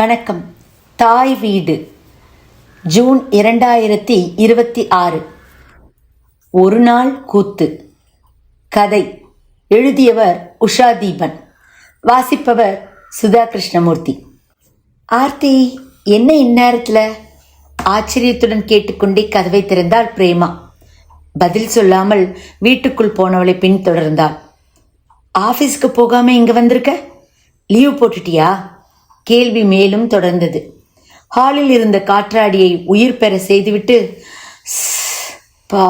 வணக்கம். தாய் வீடு, ஜூன் 2026. ஒரு நாள் கூத்து. கதை எழுதியவர் உஷா தீபன். வாசிப்பவர் சுதா கிருஷ்ணமூர்த்தி. ஆர்த்தி, என்ன இந்நேரத்தில்? ஆச்சரியத்துடன் கேட்டுக்கொண்டே கதவை திறந்தாள் பிரேமா. பதில் சொல்லாமல் வீட்டுக்குள் போனவளை பின்தொடர்ந்தாள். ஆஃபீஸ்க்கு போகாம இங்க வந்திருக்க? லீவ் போட்டுட்டியா? கேள்வி மேலும் தொடர்ந்தது. ஹாலில் இருந்த காற்றாடியை உயிர் பெற செய்துவிட்டு பா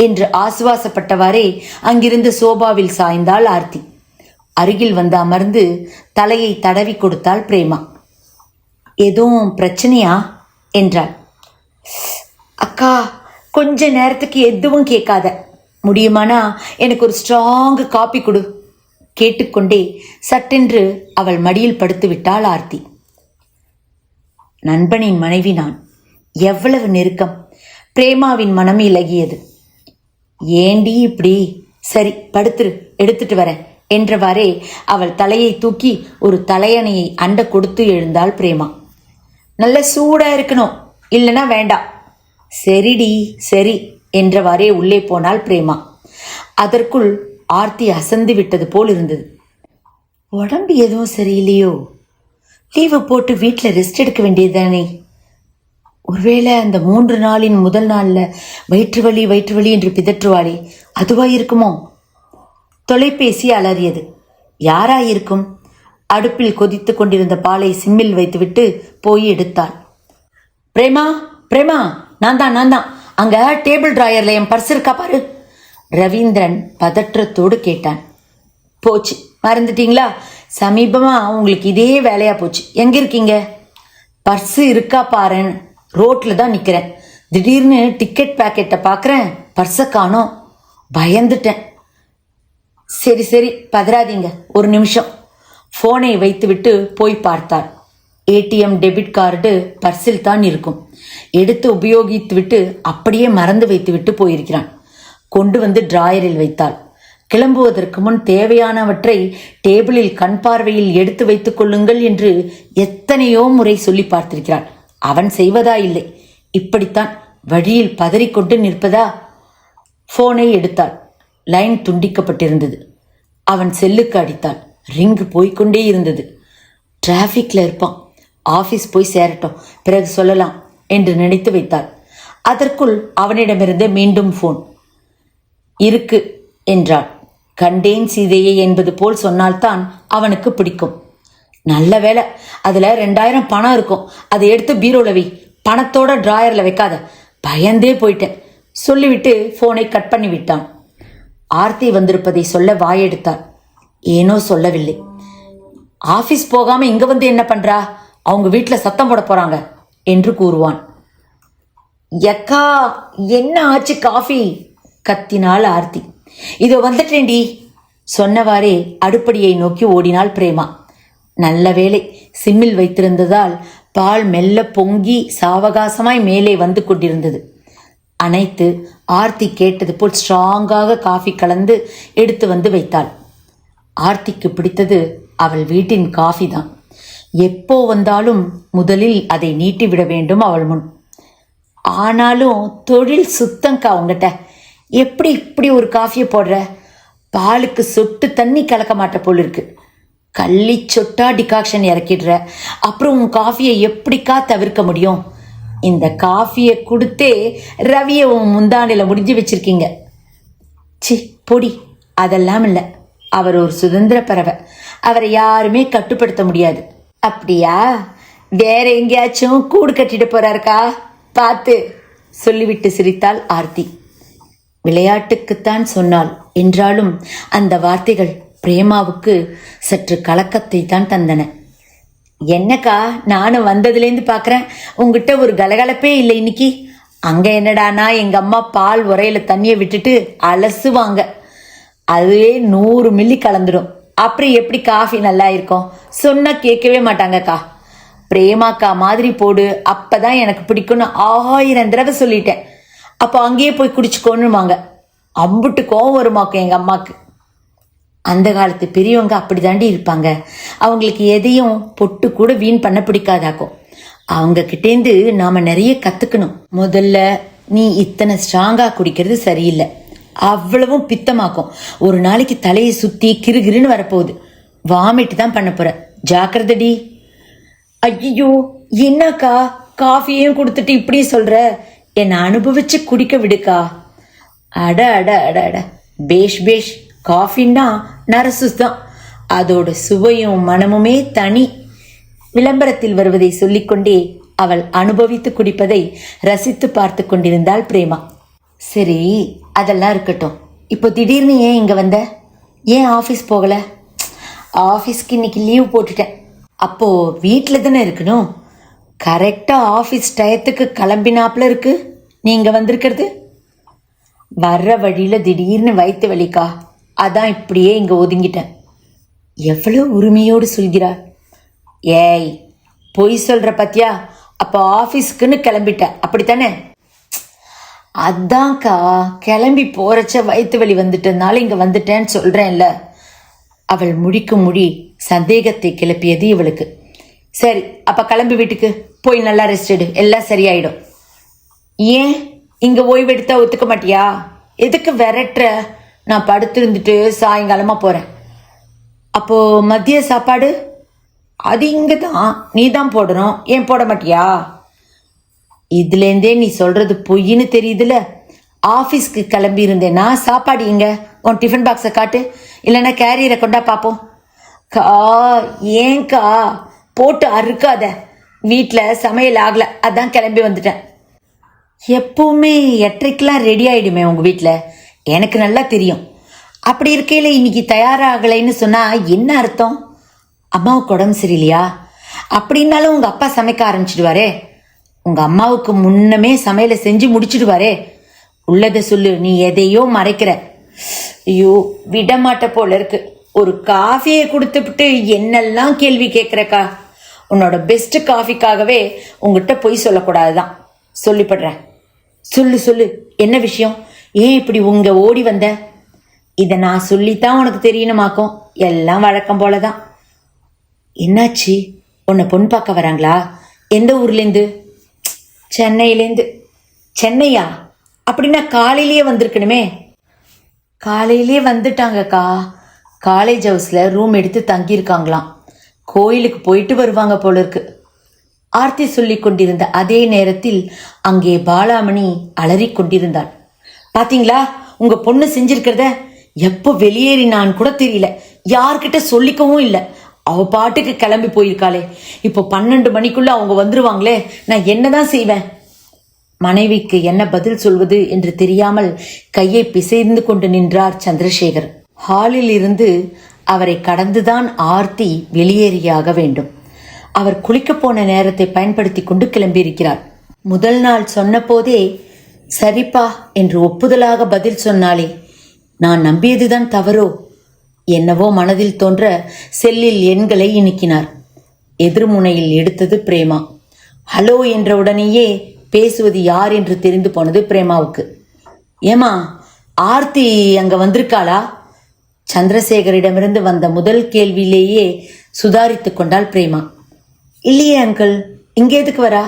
என்று ஆசுவாசப்பட்டவாறே அங்கிருந்து சோபாவில் சாய்ந்தாள் ஆர்த்தி. அருகில் வந்து அமர்ந்து தலையை தடவி கொடுத்தாள் பிரேமா. எதுவும் பிரச்சனையா என்றாள். அக்கா, கொஞ்ச நேரத்துக்கு எதுவும் கேட்காத, முடியுமானா எனக்கு ஒரு ஸ்ட்ராங் காப்பி கொடு. கேட்டுக்கொண்டே சட்டென்று அவள் மடியில் படுத்து விட்டாள் ஆர்த்தி. நண்பனின் மனைவி நான். எவ்வளவு நெருக்கம்! பிரேமாவின் மனம் இலகியது. ஏண்டி இப்படி? சரி, படுத்துரு, எடுத்துட்டு வரேன் என்றவாறே அவள் தலையை தூக்கி ஒரு தலையணையை அண்ட கொடுத்து எழுந்தாள் பிரேமா. நல்ல சூடா இருக்கணும், இல்லைன்னா வேண்டாம். சரிடி சரி என்றவாறே உள்ளே போனாள் பிரேமா. அதற்குள் ஆர்த்தி அசந்து விட்டது போல் இருந்தது. உடம்பு எதுவும் சரியில்லையோ? லீவு போட்டு வீட்டில் ரெஸ்ட் எடுக்க வேண்டியதுதானே? ஒருவேளை அந்த 3 நாளின் முதல் நாளில் வயிற்று வலி என்று பிதற்றுவாளே, அதுவாயிருக்குமோ? தொலைபேசி அலறியது. யாராயிருக்கும்? அடுப்பில் கொதித்து கொண்டிருந்த பாலை சிம்மில் வைத்துவிட்டு போய் எடுத்தாள். பிரேமா, பிரேமா, நான் தான். அங்க டேபிள் டிராயர்ல என் பர்ஸ் இருக்கா பாரு. ரவீந்திரன் பதற்றத்தோடு கேட்டான். போச்சு, மறந்துட்டீங்களா? சமீபமா உங்களுக்கு இதே வேலையா போச்சு. எங்க இருக்கீங்க? பர்ஸ் இருக்கா பாருன்னு ரோட்ல தான் நிக்கிறேன். திடீர்னு டிக்கெட் பேக்கெட்டை பார்க்குறேன், பர்ஸை காணோம். பயந்துட்டேன். சரி பதறாதீங்க, ஒரு நிமிஷம். போனை வைத்துவிட்டு போய் பார்த்தாள். ஏடிஎம் டெபிட் கார்டு பர்ஸில் தான் இருக்கும். எடுத்து உபயோகித்து விட்டு அப்படியே மறந்து வைத்துவிட்டு போயிருக்கிறான். கொண்டு வந்து டிராயரில் வைத்தாள். கிளம்புவதற்கு முன் தேவையானவற்றை டேபிளில் கண் பார்வையில் எடுத்து வைத்துக் கொள்ளுங்கள் என்று எத்தனையோ முறை சொல்லி பார்த்திருக்கிறாள். அவன் செய்வதா இல்லை. இப்படித்தான் வழியில் பதறிக்கொண்டு நிற்பதா? போனை எடுத்தாள். லைன் துண்டிக்கப்பட்டிருந்தது. அவன் செல்லுக்கு அடித்தாள். ரிங்கு போய்கொண்டே இருந்தது. டிராஃபிக்ல இருப்பான், ஆபீஸ் போய் சேரட்டும், பிறகு சொல்லலாம் என்று நினைத்து வைத்தாள். அதற்குள் அவனிடமிருந்து மீண்டும் போன். இருக்கு என்றாள். கண்டேன் சீதையை என்பது போல் சொன்னால்தான் அவனுக்கு பிடிக்கும். நல்ல வேலை, அதுல 2000 பணம் இருக்கும். அதை எடுத்து பீரோல வை, பணத்தோட டிராயர்ல வைக்காத. பயந்தே போயிட்டேன் சொல்லிவிட்டு போனை கட் பண்ணி விட்டான். ஆர்த்தி வந்திருப்பதை சொல்ல வாயெடுத்தாள். ஏனோ சொல்லவில்லை. ஆபீஸ் போகாம இங்க வந்து என்ன பண்றா? அவங்க வீட்டுல சத்தம் போட போறாங்க என்று கூறுவான். எக்கா, என்ன ஆச்சு? காஃபி கத்தினாள் ஆர்த்தி. இதோ வந்துட்டேன்டி சொன்னவாறே அடுப்படியை நோக்கி ஓடினாள் பிரேமா. நல்ல வேளை, சிம்மில் வைத்திருந்ததால் பால் மெல்ல பொங்கி சாவகாசமாய் மேலே வந்து கொண்டிருந்தது. அனைத்து ஆர்த்தி கேட்டது போல் ஸ்ட்ராங்காக காஃபி கலந்து எடுத்து வந்து வைத்தாள். ஆர்த்திக்கு பிடித்தது அவள் வீட்டின் காஃபி தான். எப்போ வந்தாலும் முதலில் அதை நீட்டிவிட வேண்டும் அவள் முன். ஆனாலும் தொழில் சுத்தங்கா உங்ககிட்ட. எப்படி இப்படி ஒரு காஃபியை போடுற? பாலுக்கு சொட்டு தண்ணி கலக்க மாட்ட போல் இருக்கு. கள்ளி சொட்டா டிகாக்ஷன் இறக்கிடுற. அப்புறம் உன் காஃபியை எப்படிக்கா தவிர்க்க முடியும்? இந்த காஃபியை கொடுத்தே ரவியை உன் முந்தாண்டில முடிஞ்சு வச்சிருக்கீங்க. சி பொடி. அதெல்லாம் இல்லை. அவர் ஒரு சுதந்திர பறவை. அவரை யாருமே கட்டுப்படுத்த முடியாது. அப்படியா? வேற எங்கேயாச்சும் கூடு கட்டிட்டு போறாருக்கா, பார்த்து சொல்லிவிட்டு சிரித்தாள் ஆர்த்தி. விளையாட்டுக்குத்தான் சொன்னாள் என்றாலும் அந்த வார்த்தைகள் பிரேமாவுக்கு சற்று கலக்கத்தை தான் தந்தன. என்னக்கா, நானும் வந்ததுலேருந்து பார்க்குறேன் உங்ககிட்ட ஒரு கலகலப்பே இல்லை இன்னைக்கு. அங்கே என்னடானா எங்கள் அம்மா பால் உரையில தண்ணியை விட்டுட்டு அலசுவாங்க. அதுவே 100 மில்லி கலந்துடும். அப்புறம் எப்படி காஃபி நல்லா இருக்கும்? சொன்னா கேட்கவே மாட்டாங்கக்கா. பிரேமாக்கா மாதிரி போடு, அப்பதான் எனக்கு பிடிக்கும்னு 1000 தடவை சொல்லிட்டேன். அப்போ அங்கேயே போய் குடிச்சுக்கோன்னுவாங்க. அம்புட்டு கோவம் வருமாக்கும் எங்க அம்மாக்கு. அந்த காலத்து பெரியவங்க அப்படிதாண்டி இருப்பாங்க. அவங்களுக்கு எதையும் பொட்டு கூட வீண் பண்ண பிடிக்காதாக்கும். அவங்க கிட்டேந்து நாம நிறைய கத்துக்கணும். முதல்ல நீ இத்தனை ஸ்ட்ராங்கா குடிக்கிறது சரியில்லை. அவ்வளவும் பித்தமாக்கும். ஒரு நாளைக்கு தலையை சுத்தி கிருகிருன்னு வரப்போகுது. வாமிட்டு தான் பண்ண போற. ஜாக்கிரதடி. ஐயோ, என்னக்கா காஃபியும் கொடுத்துட்டு இப்படி சொல்ற? என்னை அனுபவிச்சு குடிக்க விடுக்கா. அட அட அட அட, பேஷ் பேஷ். காஃபின்னா நரசுஸ் தான். அதோட சுவையும் மனமுமே தனி. விளம்பரத்தில் வருவதை சொல்லிக்கொண்டே அவள் அனுபவித்து குடிப்பதை ரசித்து பார்த்து கொண்டிருந்தாள் பிரேமா. சரி, அதெல்லாம் இருக்கட்டும். இப்போ திடீர்னு ஏன் இங்க வந்த? ஏன் ஆஃபீஸ் போகல? ஆஃபீஸ்க்கு இன்னைக்கு லீவ் போட்டுட்டேன். அப்போ வீட்டில் தானே இருக்கணும். கரெக்டாக ஆஃபீஸ் டயத்துக்கு கிளம்பினாப்புல இருக்கு நீங்க வந்திருக்கிறது. வர்ற வழியில திடீர்னு வயிற்று வலிக்கா, அதான் இப்படியே இங்க ஒதுங்கிட்டேன். எவ்வளவு உரிமையோடு சொல்கிறார். ஏய், பொய் சொல்ற பத்தியா? அப்போ ஆஃபீஸ்க்குன்னு கிளம்பிட்ட அப்படித்தானே? அதான்க்கா, கிளம்பி போறச்ச வயிற்று வலி வந்துட்டதுனால இங்க வந்துட்டேன்னு சொல்றேன்ல. அவள் முடிக்கும் முடி சந்தேகத்தை கிளப்பியது இவளுக்கு. சரி, அப்ப கிளம்பி வீட்டுக்கு போய் நல்லா ரெஸ்ட் எடு, எல்லாம் சரியாயிடும். ஏன் இங்க ஓய்வெடுத்தா ஒத்துக்க மாட்டியா? எதுக்கு விரட்டுற? நான் படுத்திருந்துட்டு சாயங்காலமா போறேன். அப்போ மதிய சாப்பாடு அது இங்க தான், நீ தான் போடணும். ஏன் போட மாட்டியா? இதுலேருந்தே நீ சொல்றது பொய்ன்னு தெரியுதுல. ஆஃபீஸ்க்கு கிளம்பி இருந்தேன்னா சாப்பாடு இங்க. உன் டிஃபன் பாக்ஸை காட்டு, இல்லைன்னா கேரியரை கொண்டா பார்ப்போம். கா, ஏன்கா போட்டு அறுக்காத. வீட்டில் சமையல் ஆகலை, அதான் கிளம்பி வந்துட்டேன். எப்பவுமே 8:30 ரெடி ஆயிடுமே உங்க வீட்டில், எனக்கு நல்லா தெரியும். அப்படி இருக்கையில் இன்னைக்கு தயாராகலைன்னு சொன்னா என்ன அர்த்தம்? அம்மாவுக்கு உடம்பு சரியில்லையா? அப்படின்னாலும் உங்க அப்பா சமைக்க ஆரம்பிச்சிடுவாரே. உங்க அம்மாவுக்கு முன்னமே சமையலை செஞ்சு முடிச்சிடுவாரே. உள்ளதை சொல்லு, நீ எதையோ மறைக்கிற. ஐயோ, விடமாட்ட போல இருக்கு. ஒரு காஃபியை கொடுத்துட்டு என்னெல்லாம் கேள்வி கேட்குறக்கா. உன்னோட பெஸ்ட் காஃபிக்காகவே உங்ககிட்ட பொய் சொல்லக்கூடாதுதான் சொல்லிப்படுறேன். சொல்லு சொல்லு, என்ன விஷயம்? ஏன் இப்படி உங்க ஓடி வந்த? இதை நான் சொல்லித்தான் உனக்கு தெரியணுமாக்கும். எல்லாம் வழக்கம் போலதான். என்னாச்சு? உன்னை பொண்ணு பார்க்க வராங்களா? எந்த ஊர்லேருந்து? சென்னையிலேருந்து. சென்னையா? அப்படின்னா காலையிலேயே வந்திருக்கணுமே. காலையிலே வந்துட்டாங்கக்கா. காலேஜ் ஹவுஸில் ரூம் எடுத்து தங்கியிருக்காங்களாம். கோயிலுக்கு போயிட்டு வருவாங்க போல இருக்கு. ஆர்த்தி சொல்லி கொண்டிருந்த அதே நேரத்தில் அங்கே பாலாமணி அலறிக் கொண்டிருந்தாள். பாத்தீங்களா உங்க பொண்ணு செஞ்சிருக்கிறத? எப்போ வெளியேறினான்னு கூட தெரியல, யார்கிட்ட சொல்லிக்கவும் இல்லை. அவ பாட்டுக்கு கிளம்பி போயிருக்காளே. இப்போ 12 மணிக்குள்ள அவங்க வந்துருவாங்களே, நான் என்னதான் செய்வேன்? மனைவிக்கு என்ன பதில் சொல்வது என்று தெரியாமல் கையை பிசைந்து கொண்டு நின்றார் சந்திரசேகர். ஹாலில் இருந்து அவரை கடந்துதான் ஆர்த்தி வெளியேறியாக வேண்டும். அவர் குளிக்க போன நேரத்தை பயன்படுத்தி கொண்டு கிளம்பியிருக்கிறார். முதல் நாள் சொன்ன போதே சரிப்பா என்று ஒப்புதலாக பதில் சொன்னாலே. நான் நம்பியதுதான் தவறோ என்னவோ மனதில் தோன்ற செல்லில் எண்களை இணுக்கினார். எதிர்முனையில் எடுத்தது பிரேமா. ஹலோ என்ற உடனேயே பேசுவது யார் என்று தெரிந்து போனது பிரேமாவுக்கு. ஏமா, ஆர்த்தி அங்க வந்திருக்காளா? சந்திரசேகரிடமிருந்து வந்த முதல் கேள்வியிலேயே சுதாரித்து கொண்டாள் பிரேமா. இல்லையே அங்கிள், இங்கே எதுக்கு வரா?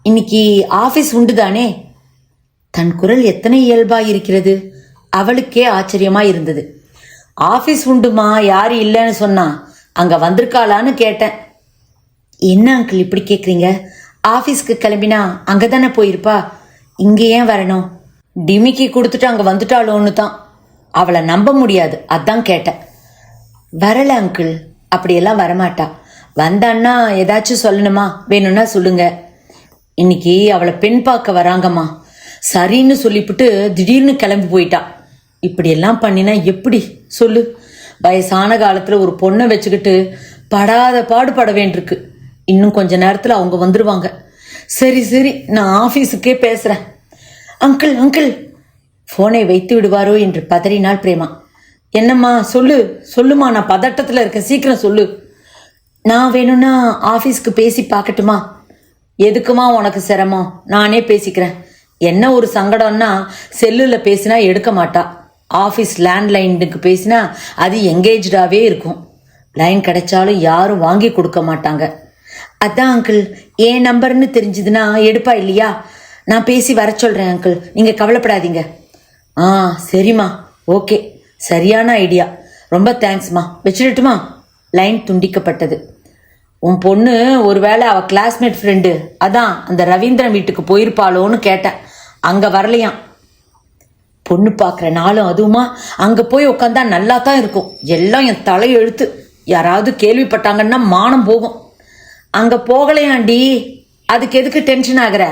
இன்னைக்கு ஆபீஸ் உண்டுதானே? தன் குரல் எத்தனை இயல்பாய் இருக்கிறது. அவளுக்கே ஆச்சரியமா இருந்தது. ஆபீஸ் உண்டுமா, யாரு இல்லைன்னு சொன்னா? அங்க வந்திருக்காளான்னு கேட்டேன். என்ன அங்கிள் இப்படி கேக்குறீங்க? ஆபீஸ்க்கு கிளம்பினா அங்கதானே போயிருப்பா, இங்க ஏன் வரணும்? டிமிக்கி கொடுத்துட்டு அங்க வந்துட்டாளோன்னு தான். அவளை நம்ப முடியாது, அதான் கேட்டேன். வரல அங்கிள், அப்படியெல்லாம் வரமாட்டா. வந்தான்னா ஏதாச்சும் சொல்லணுமா? வேணும்னா சொல்லுங்க. இன்னைக்கு அவளை பெண் பார்க்க வராங்கம்மா. சரின்னு சொல்லிவிட்டு திடீர்னு கிளம்பி போயிட்டா. இப்படியெல்லாம் பண்ணினா எப்படி சொல்லு? வயசான காலத்துல ஒரு பொண்ணை வச்சுக்கிட்டு படாத பாடுபட வேண்டியிருக்கு. இன்னும் கொஞ்ச நேரத்துல அவங்க வந்துருவாங்க. சரி சரி, நான் ஆபீஸுக்கே பேசுறேன். அங்கிள் அங்கிள், போனை வைத்து விடுவாரோ என்று பதறினாள் பிரேமா. என்னம்மா, சொல்லு சொல்லுமா, நான் பதட்டத்துல இருக்கேன், சீக்கிரம் சொல்லு. நான் வேணும்னா ஆபீஸ்க்கு பேசி பார்க்கட்டுமா? எதுக்குமா உனக்கு சிரமம்? நானே பேசிக்கிறேன். என்ன ஒரு சங்கடம்னா செல்லுல பேசினா எடுக்க மாட்டா, ஆஃபீஸ் லேண்ட்லைனுக்கு பேசினா அது எங்கேஜ்டாகவே இருக்கும். லைன் கிடைச்சாலும் யாரும் வாங்கி கொடுக்க மாட்டாங்க. அதான் அங்கிள், என் நம்பர்னு தெரிஞ்சதுன்னா எடுப்பா இல்லையா? நான் பேசி வர சொல்கிறேன் அங்கிள், நீங்கள் கவலைப்படாதீங்க. ஆ சரிம்மா, ஓகே, சரியான ஐடியா, ரொம்ப தேங்க்ஸ்மா, வச்சுடட்டுமா? லைன் துண்டிக்கப்பட்டது. உன் பொண்ணு ஒருவேளை அவள் கிளாஸ்மேட் ஃப்ரெண்டு அதான் அந்த ரவீந்திரன் வீட்டுக்கு போயிருப்பாளோன்னு கேட்டேன். அங்கே வரலையாம். பொண்ணு பார்க்குற நாளும் அதுவுமா அங்கே போய் உட்காந்தா நல்லா தான் இருக்கும். எல்லாம் என் தலையெழுத்து. யாராவது கேள்விப்பட்டாங்கன்னா மானம் போகும். அங்கே போகலையாண்டி, அதுக்கு எதுக்கு டென்ஷன் ஆகிற?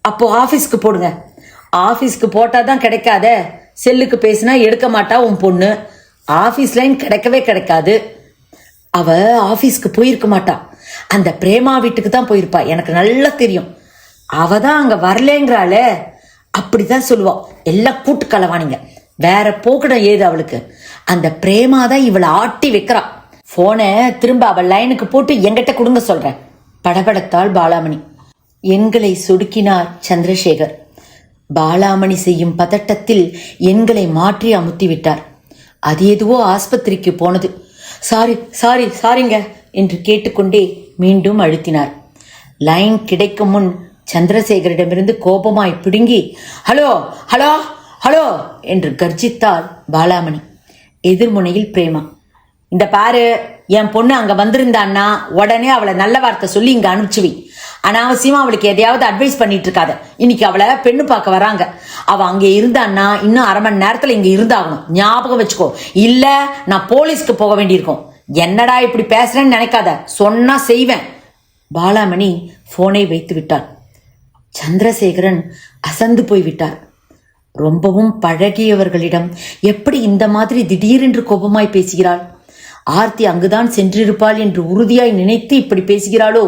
அப்போ ஆஃபீஸ்க்கு போடுங்க. ஆஃபீஸ்க்கு போட்டால் தான் கிடைக்காத. செல்லுக்கு பேசினா எடுக்க மாட்டா உன் பொண்ணு. ஆஃபீஸ் லைன் கிடைக்கவே கிடைக்காது. அவ ஆஃபீஸ்க்கு போயிருக்க மாட்டா, அந்த பிரேமா வீட்டுக்கு தான் போயிருப்பா. எனக்கு நல்லா தெரியும். அவ தான் அங்கே வரலேங்கிறாளே, அப்படிதான் சொல்லுவா. எல்லாம் கூட்டு கலவானிங்க. வேற போக்கடம் ஏது அவளுக்கு? அந்த பிரேமா தான் இவளை ஆட்டி வைக்கிறா. போனை திரும்ப அவள் லைனுக்கு போட்டு எங்கிட்ட கொடுங்க சொல்றேன். படபடத்தாள் பாலாமணி. எண்களை சொடுக்கினார் சந்திரசேகர். பாலாமணி செய்யும் பதட்டத்தில் எண்களை மாற்றி அமுத்தி விட்டார். அது எதுவோ ஆஸ்பத்திரிக்கு போனது. சாரி சாரி சாரிங்க என்று கேட்டுக்கொண்டே மீண்டும் அழுத்தினார். லைன் கிடைக்கும் முன் சந்திரசேகரிடமிருந்து கோபமாய் பிடுங்கி ஹலோ ஹலோ ஹலோ என்று கர்ஜித்தாள் பாலாமணி. எதிர்முனையில் பிரேமா. இந்த பாரு, என் பொண்ணு அங்கே வந்திருந்தான்னா உடனே அவளை நல்ல வார்த்தை சொல்லி இங்கே அனுப்பிச்சுவி. அனாவசியமா அவளுக்கு எதையாவது அட்வைஸ் பண்ணிட்டு இருக்காத. இன்னைக்கு அவளை பெண்ணு பார்க்க வராங்க. அவள் அங்கே இருந்தான்னா இன்னும் அரை மணி நேரத்தில் இங்கே இருந்தாகணும். ஞாபகம் வச்சுக்கோ, இல்ல நான் போலீஸ்க்கு போக வேண்டியிருக்கும். என்னடா இப்படி பேசுறேன்னு நினைக்காத, சொன்னா செய்வேன். பாலாமணி போனை வைத்து விட்டாள். சந்திரசேகரன் அசந்து போய்விட்டார். ரொம்பவும் பழகியவர்களிடம் எப்படி இந்த மாதிரி திடீரென்று கோபமாய் பேசுகிறாள்? ஆர்த்தி அங்குதான் சென்றிருப்பாள் என்று உறுதியாய் நினைத்து இப்படி பேசுகிறாளோ?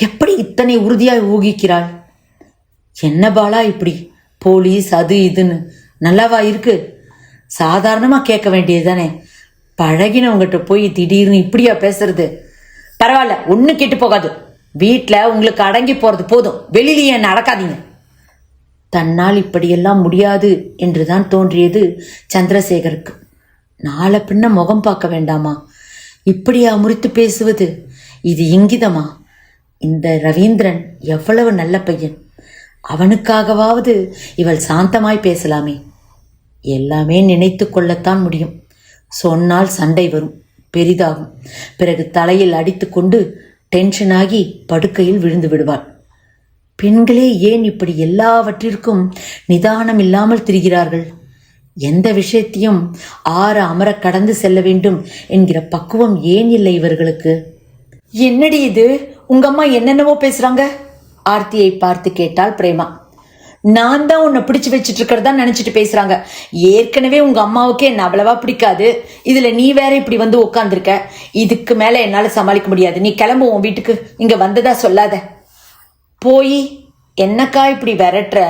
எப்படி இத்தனை உறுதியாய் ஊகிக்கிறாள்? என்ன பாலா இப்படி போலீஸ் அது இதுன்னு நல்லாவா இருக்கு? சாதாரணமா கேட்க வேண்டியதுதானே. பழகினவங்கிட்ட போய் திடீர்னு இப்படியா பேசுறது? பரவாயில்ல, ஒன்னும் கெட்டு போகாது. வீட்டில் உங்களுக்கு அடங்கி போறது போதும், வெளியிலேயே என்ன அடக்காதீங்க. தன்னால் இப்படியெல்லாம் முடியாது என்றுதான் தோன்றியது சந்திரசேகருக்கு. நாளை பின்ன முகம் பார்க்க வேண்டாமா? இப்படியா முறித்து பேசுவது? இது இங்கிதமா? இந்த ரவீந்திரன் எவ்வளவு நல்ல பையன். அவனுக்காகவாவது இவள் சாந்தமாய் பேசலாமே. எல்லாமே நினைத்து கொள்ளத்தான் முடியும். சொன்னால் சண்டை வரும், பெரிதாகும். பிறகு தலையில் அடித்து கொண்டு டென்ஷனாகி படுக்கையில் விழுந்து விடுவாள். பெண்களே ஏன் இப்படி எல்லாவற்றிற்கும் நிதானம் இல்லாமல் திரிகிறார்கள்? எந்த விஷயத்தையும் அமர கடந்து செல்ல வேண்டும் என்கிற பக்குவம் ஏன் இல்லை இவர்களுக்கு? என்னடி இது, உங்க அம்மா என்னென்னவோ பேசுறாங்க? ஆர்த்தியை பார்த்து கேட்டாள் பிரேமா. நான் தான் உன்னை பிடிச்சு வச்சுட்டு இருக்கிறதா நினைச்சிட்டு பேசுறாங்க. ஏற்கனவே உங்க அம்மாவுக்கு என்ன அவ்வளவா பிடிக்காது. இதுல நீ வேற இப்படி வந்து உட்காந்துருக்க. இதுக்கு மேல என்னால சமாளிக்க முடியாது. நீ கிளம்பு உன் வீட்டுக்கு. இங்க வந்ததா சொல்லாத. போய் என்னக்கா இப்படி விரட்டுற?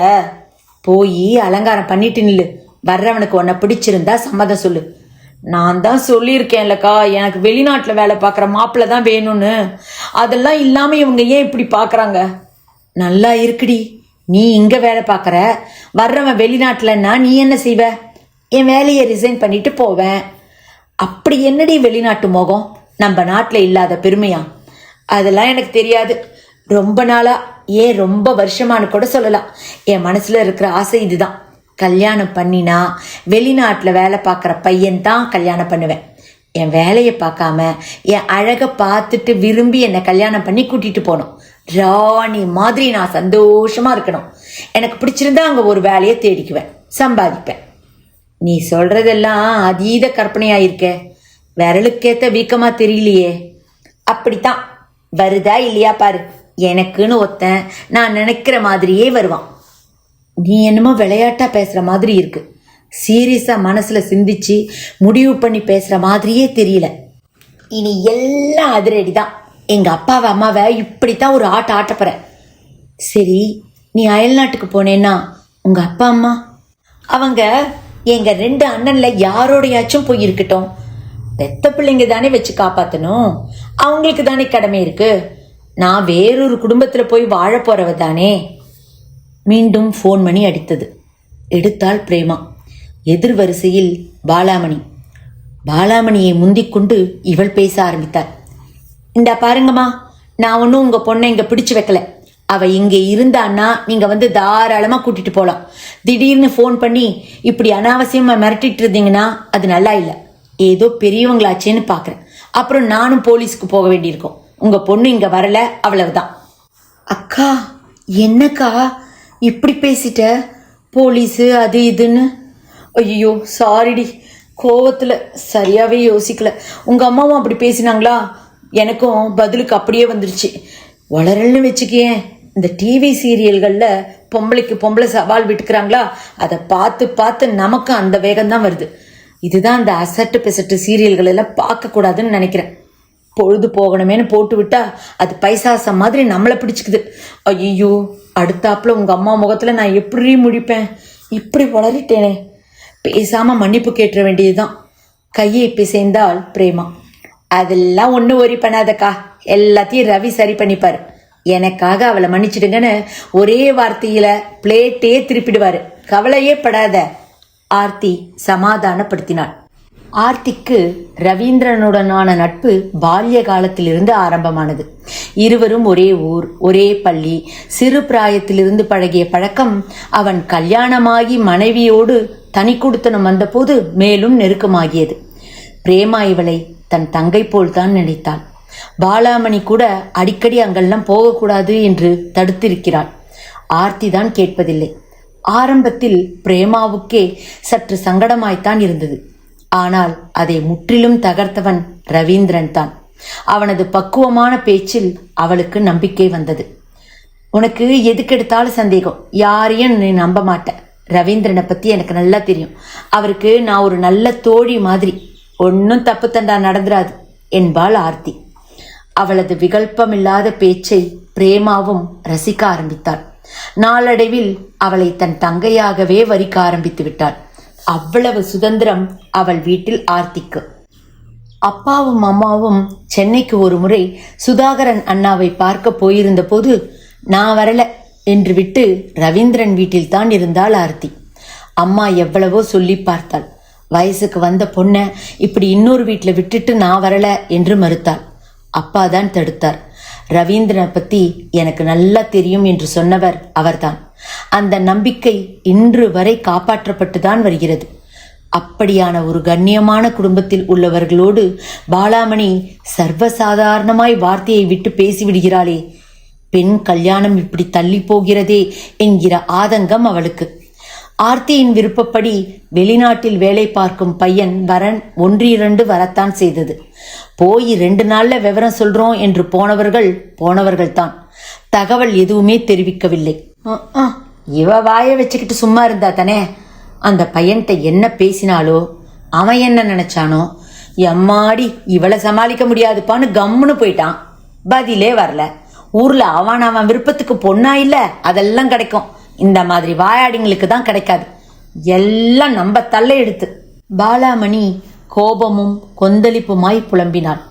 போய் அலங்காரம் பண்ணிட்டு நில்லு. வர்றவனுக்கு உன்னை பிடிச்சிருந்தா சம்மதம் சொல்லு. நான் தான் சொல்லியிருக்கேன்லக்கா, எனக்கு வெளிநாட்டில் வேலை பார்க்குற மாப்பிள்ளை தான் வேணும்னு. அதெல்லாம் இல்லாமல் இவங்க ஏன் இப்படி பார்க்குறாங்க? நல்லா இருக்குடி, நீ இங்கே வேலை பார்க்குற, வர்றவன் வெளிநாட்டிலன்னா நீ என்ன செய்வ? என் வேலையை ரிசைன் பண்ணிட்டு போவேன். அப்படி என்னடி வெளிநாட்டு மோகம்? நம்ம நாட்டில் இல்லாத பெருமையா? அதெல்லாம் எனக்கு தெரியாது. ரொம்ப நாளா, ஏன் ரொம்ப வருஷமானு கூட சொல்லலாம், என் மனசுல இருக்கிற ஆசை இதுதான். கல்யாணம் பண்ணினா வெளிநாட்டில் வேலை பார்க்குற பையன் தான் கல்யாணம் பண்ணுவேன். என் வேலையை பார்க்காம என் அழகை பார்த்துட்டு விரும்பி என்னை கல்யாணம் பண்ணி கூட்டிட்டு போகணும். ராணி மாதிரி நான் சந்தோஷமா இருக்கணும். எனக்கு பிடிச்சிருந்தா அங்கே ஒரு வேலையை தேடிக்குவேன், சம்பாதிப்பேன். நீ சொல்றதெல்லாம் அதீத கற்பனையாயிருக்க. விரலுக்கேத்த வீக்கமா தெரியலையே. அப்படித்தான் வருதா இல்லையா பாரு. எனக்குன்னு ஒருத்தன் நான் நினைக்கிற மாதிரியே வருவான். நீ என்னமோ விளையாட்டா பேசுற மாதிரி இருக்கு. சீரியஸா மனசுல சிந்திச்சு முடிவு பண்ணி பேசுற மாதிரியே தெரியல. இனி எல்லாம் அதிரடி தான். எங்க அப்பாவை அம்மாவை இப்படித்தான் ஒரு ஆட்டப்போற. சரி, நீ அயல்நாட்டுக்கு போனேன்னா உங்க அப்பா அம்மா? அவங்க எங்க 2 அண்ணன்ல யாரோடையாச்சும் போய் இருக்கட்டும். பெத்த பிள்ளைங்க தானே வச்சு காப்பாத்தணும். அவங்களுக்கு தானே கடமை இருக்கு. நான் வேறொரு குடும்பத்துல போய் வாழ போறவ தானே. மீண்டும் ஃபோன் மணி அடித்தது. எடுத்தாள் பிரேமா. எதிர் வரிசையில் பாலாமணி. பாலாமணியை முந்திக்கொண்டு இவள் பேச ஆரம்பித்தாள். இந்தா பாருங்கம்மா, நான் ஒன்றும் உங்கள் பொண்ணை இங்கே பிடிச்சு வைக்கல. அவள் இங்கே இருந்தான்னா நீங்கள் வந்து தாராளமாக கூட்டிகிட்டு போகலாம். திடீர்னு ஃபோன் பண்ணி இப்படி அனாவசியமாக மிரட்டிட்டு இருந்தீங்கன்னா அது நல்லா இல்லை. ஏதோ பெரியவங்களாச்சேன்னு பார்க்குறேன். அப்புறம் நானும் போலீஸ்க்கு போக வேண்டியிருக்கோம். உங்கள் பொண்ணு இங்கே வரல, அவ்வளவுதான். அக்கா, என்னக்கா இப்படி பேசிட்ட? போலீஸு அது இதுன்னு. ஐயோ சாரிடி, கோவத்தில் சரியாகவே யோசிக்கல. உங்கள் அம்மாவும் அப்படி பேசினாங்களா? எனக்கும் பதிலுக்கு அப்படியே வந்துருச்சு. வளரல்னு வச்சுக்கேன். இந்த டிவி சீரியல்களில் பொம்பளைக்கு பொம்பளை சவால் விட்டுக்கிறாங்களா, அதை பார்த்து பார்த்து நமக்கு அந்த வேகம்தான் வருது. இதுதான் அந்த அசட்டு பெசட்டு சீரியல்கள் எல்லாம் பார்க்கக்கூடாதுன்னு நினைக்கிறேன். பொழுது போகணுமேனு போட்டு விட்டா அது பைசாசம் மாதிரி நம்மளை பிடிச்சிக்குது. ஐயோ, அடுத்தாப்புல உங்கள் அம்மா முகத்தில் நான் எப்படி முடிப்பேன்? இப்படி வளரிட்டேனே. பேசாமல் மன்னிப்பு கேட்டுற வேண்டியதுதான். கையை பிசைந்தாள் பிரேமா. அதெல்லாம் ஒன்றும் ஒரி பண்ணாதக்கா, எல்லாத்தையும் ரவி சரி பண்ணிப்பாரு. எனக்காக அவளை மன்னிச்சிடுங்கன்னு ஒரே வார்த்தையில பிளேட்டே திருப்பிடுவாரு. கவலையே படாத. ஆர்த்தி சமாதானப்படுத்தினாள். ஆர்த்திக்கு ரவீந்திரனுடனான நட்பு பால்ய காலத்திலிருந்து ஆரம்பமானது. இருவரும் ஒரே ஊர், ஒரே பள்ளி. சிறு பிராயத்திலிருந்து பழகிய பழக்கம் அவன் கல்யாணமாகி மனைவியோடு தனி குடித்தனம் வந்தபோது மேலும் நெருக்கமாகியது. பிரேமா இவளை தன் தங்கை போல்தான் நினைத்தாள். பாலாமணி கூட அடிக்கடி அங்கெல்லாம் போகக்கூடாது என்று தடுத்திருக்கிறாள். ஆர்த்தி தான் கேட்பதில்லை. ஆரம்பத்தில் பிரேமாவுக்கே சற்று சங்கடமாய்த்தான் இருந்தது. ஆனால் அதை முற்றிலும் தகர்த்தவன் ரவீந்திரன் தான். அவனது பக்குவமான பேச்சில் அவளுக்கு நம்பிக்கை வந்தது. உனக்கு எதுக்கெடுத்தாலும் சந்தேகம், யாரையும் நீ நம்ப மாட்டேன். ரவீந்திரனை பற்றி எனக்கு நல்லா தெரியும். அவருக்கு நான் ஒரு நல்ல தோழி மாதிரி. ஒன்றும் தப்பு தண்டா நடந்துராது என்பாள் ஆர்த்தி. அவளது விகல்பமில்லாத பேச்சை பிரேமாவும் ரசிக்க ஆரம்பித்தாள். நாளடைவில் அவளை தன் தங்கையாகவே வரிக்க ஆரம்பித்து விட்டாள். அவ்வளவு சுதந்திரம் அவள் வீட்டில் ஆர்த்திக்கு. அப்பாவும் அம்மாவும் சென்னைக்கு ஒரு முறை சுதாகரன் அண்ணாவை பார்க்க போயிருந்த போது நான் வரல என்று விட்டு ரவீந்திரன் வீட்டில் தான் இருந்தாள் ஆர்த்தி. அம்மா எவ்வளவோ சொல்லி பார்த்தாள். வயசுக்கு வந்த பொண்ணை இப்படி இன்னொரு வீட்டில் விட்டுட்டு நான் வரல என்று மறுத்தாள். அப்பா தான் தடுத்தார். ரவீந்திரனை பற்றி எனக்கு நல்லா தெரியும் என்று சொன்னவர் அவர்தான். அந்த நம்பிக்கை இன்று வரை காப்பாற்றப்பட்டு தான் வருகிறது. அப்படியான ஒரு கண்ணியமான குடும்பத்தில் உள்ளவர்களோடு பாலாமணி சர்வசாதாரணமாய் வார்த்தையை விட்டு பேசிவிடுகிறாளே. பெண் கல்யாணம் இப்படி தள்ளி போகிறதே என்கிற ஆதங்கம் அவளுக்கு. ஆர்த்தியின் விருப்பப்படி வெளிநாட்டில் வேலை பார்க்கும் பையன் வரன் 1-2 வரத்தான் செய்தது. போய் 2 நாள்ல விவரம் சொல்றோம் என்று போனவர்கள் தான். தகவல் எதுவுமே தெரிவிக்கவில்லை. இவ வாய வச்சுக்கிட்டு சும்மா இருந்தா தானே. அந்த பையன்கிட்ட என்ன பேசினாலோ, அவன் என்ன நினைச்சானோ, எம்மாடி இவளை சமாளிக்க முடியாதுப்பான்னு கம்முன்னு போயிட்டான். பதிலே வரல. ஊர்ல அவன் விருப்பத்துக்கு பொண்ணா இல்ல, அதெல்லாம் கிடைக்கும். இந்த மாதிரி வாயாடிங்களுக்கு தான் கிடைக்காது. எல்லாம் நம்ம தள்ள எடுத்து. பாலாமணி கோபமும் கொந்தளிப்புமாய் புலம்பினாள்.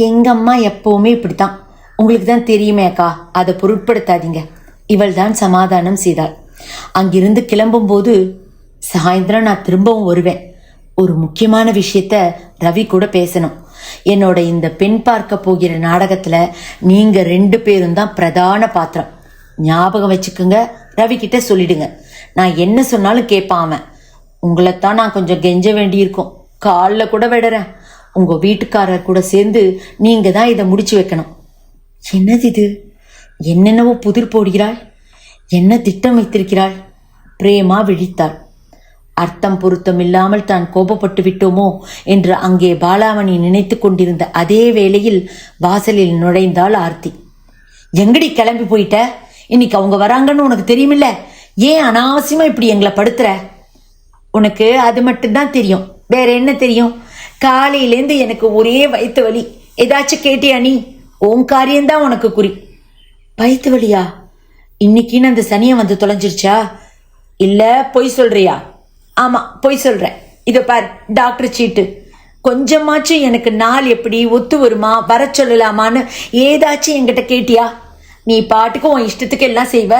எங்க அம்மா எப்பவுமே இப்படித்தான், உங்களுக்கு தான் தெரியுமே அக்கா, அதை பொருட்படுத்தாதீங்க. இவள் தான் சமாதானம் செய்தாள். அங்கிருந்து கிளம்பும் போது, சாயந்தரம் நான் திரும்பவும் வருவேன். ஒரு முக்கியமான விஷயத்த ரவி கூட பேசணும். என்னோட இந்த பெண் பார்க்க போகிற நாடகத்துல நீங்க 2 பேரும் தான் பிரதான பாத்திரம். ஞாபகம் வச்சுக்குங்க. ரவி கிட்ட சொல்லிடுங்க. நான் என்ன சொன்னாலும் கேட்பான் அவன். உங்களைத்தான் நான் கொஞ்சம் கெஞ்ச வேண்டியிருக்கும். காலில் கூட விடுறேன். உங்க வீட்டுக்காரர் கூட சேர்ந்து நீங்க தான் இதை முடிச்சு வைக்கணும். என்னது இது? என்னென்னவோ புதிர் போடுகிறாள். என்ன திட்டம் வைத்திருக்கிறாள்? பிரேமா விழித்தாள். அர்த்தம் பொருத்தம் இல்லாமல் தான் கோபப்பட்டு விட்டோமோ என்று அங்கே பாலாமணி நினைத்து கொண்டிருந்த அதே வேளையில் வாசலில் நுழைந்தாள் ஆர்த்தி. எங்கடி கிளம்பி போயிட்ட? இன்னைக்கு அவங்க வராங்கன்னு உனக்கு தெரியுமில்ல? ஏன் அனாவசியமா இப்படி எங்களை படுத்துற? உனக்கு அது மட்டும்தான் தெரியும், வேற என்ன தெரியும்? காலையிலேருந்து எனக்கு ஒரே வயிற்று வலி. ஏதாச்சும் கேட்டியா நீ? உன் காரியம்தான் உனக்கு குறி. வயிற்று வலியா? இன்னைக்குன்னு அந்த சனியை வந்து தொலைஞ்சிருச்சா? இல்ல பொய் சொல்றியா? ஆமா, பொய் சொல்றேன். இதை பார், டாக்டர் சீட்டு. கொஞ்சமாச்சும் எனக்கு நாள் எப்படி ஒத்து வருமா, வர சொல்லலாமான்னு ஏதாச்சும் என்கிட்ட கேட்டியா? நீ பாட்டுக்கு உன் இஷ்டத்துக்கு எல்லாம் செய்வ.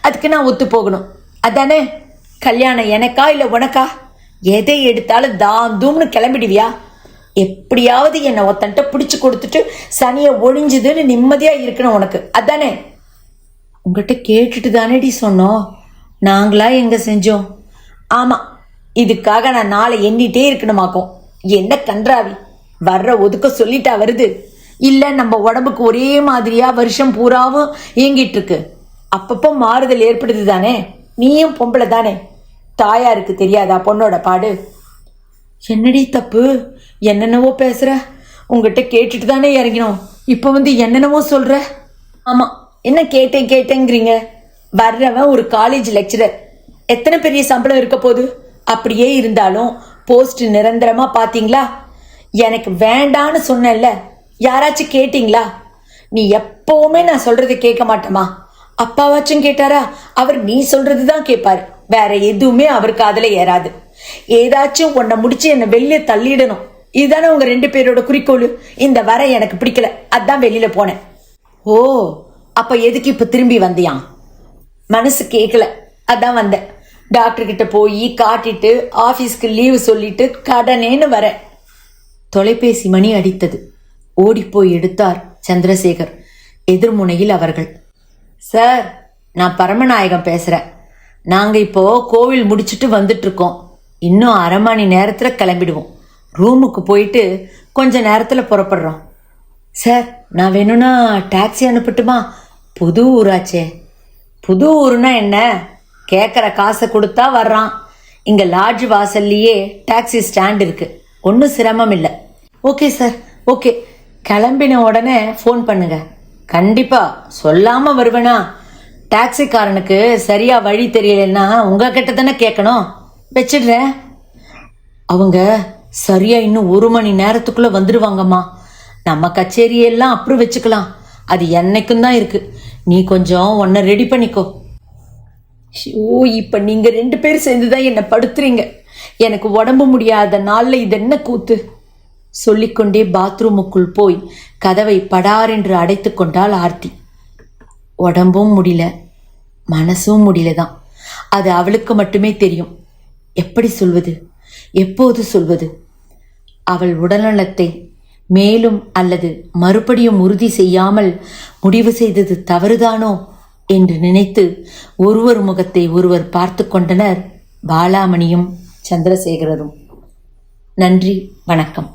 அதுக்கு நான் ஒத்து போகணும், அதானே? கல்யாணம் எனக்கா இல்ல உனக்கா? எதை எடுத்தாலும் தாம் தூம்னு கிளம்பிடுவியா? எப்படியாவது என்னை ஒத்தன்ட்ட பிடிச்சு கொடுத்துட்டு சனியை ஒழிஞ்சுதுன்னு நிம்மதியா இருக்கணும் உனக்கு, அதானே? உங்ககிட்ட கேட்டுட்டு தானேடி சொன்னோம், நாங்களா எங்க செஞ்சோம்? ஆமா, இதுக்காக நான் நாளை எண்ணிட்டே இருக்கணுமாக்கும். என்ன கன்றாவி, வர்ற ஒதுக்க சொல்லிட்டா வருது. இல்ல நம்ம உடம்புக்கு ஒரே மாதிரியா வருஷம் பூராவும் இயங்கிட்டு இருக்கு. அப்பப்போ மாறுதல் ஏற்படுது தானே. நீயும் பொம்பளை தானே, தாயாருக்கு தெரியாதா பொண்ணோட பாடு? என்னடி தப்பு? என்னென்னவோ பேசுற. உங்ககிட்ட கேட்டுட்டு தானே இறங்கினோம், இப்ப என்னென்னவோ சொல்ற. ஆமா, என்ன கேட்டேங்கிறீங்க? வர்றவன் ஒரு காலேஜ் லெக்சரர், எத்தனை பெரிய சம்பளம் இருக்க போகுது? அப்படியே இருந்தாலும் போஸ்ட் நிரந்தரமா பாத்தீங்களா? எனக்கு வேண்டான்னு சொன்னேன்ல, யாராச்சும் கேட்டீங்களா? நீ எப்பவுமே நான் சொல்றது கேட்க மாட்டேமா? அப்பாவாச்சும் கேட்டாரா? அவர் நீ சொல்றதுதான் கேட்பாரு, வேற எதுவுமே அவருக்கு அதுல ஏறாது. ஏதாச்சும் உன்னை முடிச்சு என்ன வெளியே தள்ளிடணும், இதுதானே உங்க 2 பேரோட குறிக்கோள். இந்த வர எனக்கு பிடிக்கல, அதான் வெளியில போனேன். ஓ, அப்ப எதுக்கு இப்ப திரும்பி வந்தியான்? மனசு கேட்கல, அதான் வந்தேன். டாக்டர் கிட்ட போய் காட்டிட்டு ஆபீஸ்க்கு லீவு சொல்லிட்டு கடனேன்னு வர. தொலைபேசி மணி அடித்தது. ஓடிப்போய் எடுத்தார் சந்திரசேகர். எதிர்முனையில் அவர்கள். சார், நான் பரமநாயகம் பேசுறேன். நாங்க இப்போ கோவில் முடிச்சுட்டு வந்துட்டு இருக்கோம். இன்னும் 1/2 மணி நேரத்துல கிளம்பிடுவோம். ரூமுக்கு போயிட்டு கொஞ்ச நேரத்துல புறப்படுறோம். சார், நான் வேணும்னா டாக்ஸி அனுப்பட்டுமா? புது ஊராச்சே. புது ஊருனா என்ன, கேட்குற காசை கொடுத்தா வர்றான். இங்க லாட்ஜ் வாசல்லையே டாக்ஸி ஸ்டாண்ட் இருக்கு, ஒன்றும் சிரமம் இல்லை. Okay sir, okay. கிளம்பின உடனே ஃபோன் பண்ணுங்க. கண்டிப்பா சொல்லாம வருவேனா? டாக்ஸிக்காரனுக்கு சரியா வழி தெரியலன்னா உங்ககிட்ட தானே கேட்கணும். வச்சிடுறேன். அவங்க சரியா இன்னும் 1 மணி நேரத்துக்குள்ள வந்துடுவாங்கம்மா. நம்ம கச்சேரியெல்லாம் அப்புறம் வச்சுக்கலாம், அது என்னைக்கும் தான் இருக்கு. நீ கொஞ்சம் உன்னை ரெடி பண்ணிக்கோ. ஓ, இப்ப நீங்க 2 பேர் சேர்ந்துதான் என்னை படுத்துறீங்க. எனக்கு உடம்பு முடியாத நாள்ல இது என்ன கூத்து? சொல்லிக்கொண்டே பாத்ரூமுக்குள் போய் கதவை படாரென்று அடைத்து கொண்டாள் ஆர்த்தி. உடம்பும் முடியல, மனசும் முடியலதான். அது அவளுக்கு மட்டுமே தெரியும். எப்படி சொல்வது, எப்போது சொல்வது? அவள் உடல்நலத்தை மேலும் அல்லது மறுபடியும் உறுதி செய்யாமல் முடிவு செய்தது தவறுதானோ என்று நினைத்து ஒருவர் முகத்தை ஒருவர் பார்த்து கொண்டனர் பாலாமணியும் சந்திரசேகரரும். நன்றி, வணக்கம்.